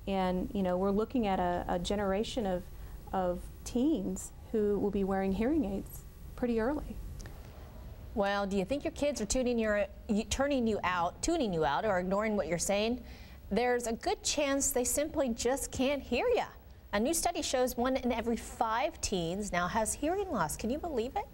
And, you know, we're looking at a generation of teens who will be wearing hearing aids pretty early. Well, do you think your kids are tuning you out or ignoring what you're saying? There's a good chance they simply just can't hear you. A new study shows 1 in every 5 teens now has hearing loss. Can you believe it?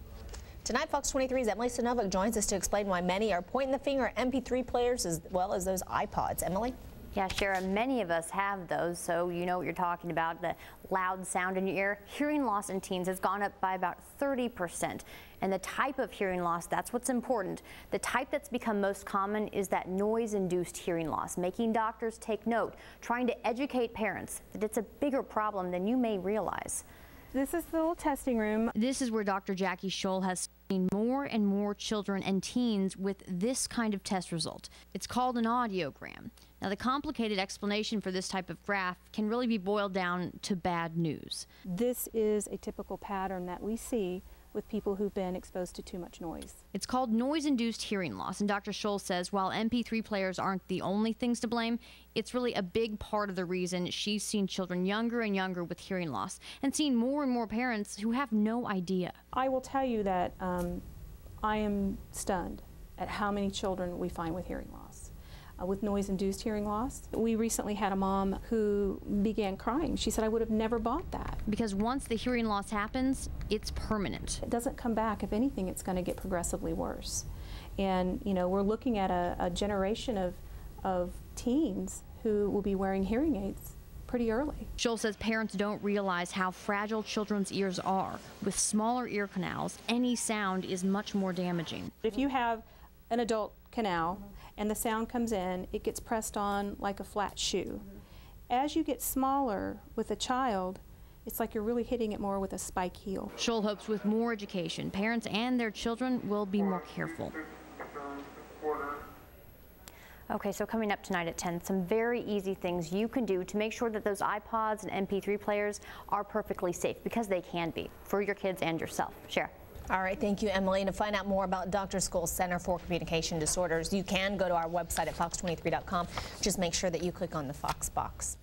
Tonight, Fox 23's Emily Sinovic joins us to explain why many are pointing the finger at MP3 players as well as those iPods. Emily? Yeah, Shara, many of us have those, so you know what you're talking about, the loud sound in your ear. Hearing loss in teens has gone up by about 30%. And the type of hearing loss, that's what's important. The type that's become most common is that noise-induced hearing loss, making doctors take note, trying to educate parents that it's a bigger problem than you may realize. This is the little testing room. This is where Dr. Jacque Scholl has seen more and more children and teens with this kind of test result. It's called an audiogram. Now, the complicated explanation for this type of graph can really be boiled down to bad news. This is a typical pattern that we see with people who've been exposed to too much noise. It's called noise-induced hearing loss, and Dr. Scholl says while MP3 players aren't the only things to blame, it's really a big part of the reason she's seen children younger and younger with hearing loss and seen more and more parents who have no idea. I will tell you that I am stunned at how many children we find with hearing loss. With noise-induced hearing loss. We recently had a mom who began crying. She said, I would have never bought that. Because once the hearing loss happens, it's permanent. It doesn't come back. If anything, it's going to get progressively worse. And, you know, we're looking at a generation of teens who will be wearing hearing aids pretty early. Scholl says parents don't realize how fragile children's ears are. With smaller ear canals, any sound is much more damaging. If you have an adult canal and the sound comes in, it gets pressed on like a flat shoe. As you get smaller with a child, it's like you're really hitting it more with a spike heel. Scholl hopes with more education, parents and their children will be more careful. Okay, so coming up tonight at 10, some very easy things you can do to make sure that those iPods and MP3 players are perfectly safe, because they can be, for your kids and yourself. Share. All right, thank you, Emily. And to find out more about Dr. Scholl's Center for Communication Disorders, you can go to our website at fox23.com. Just make sure that you click on the Fox box.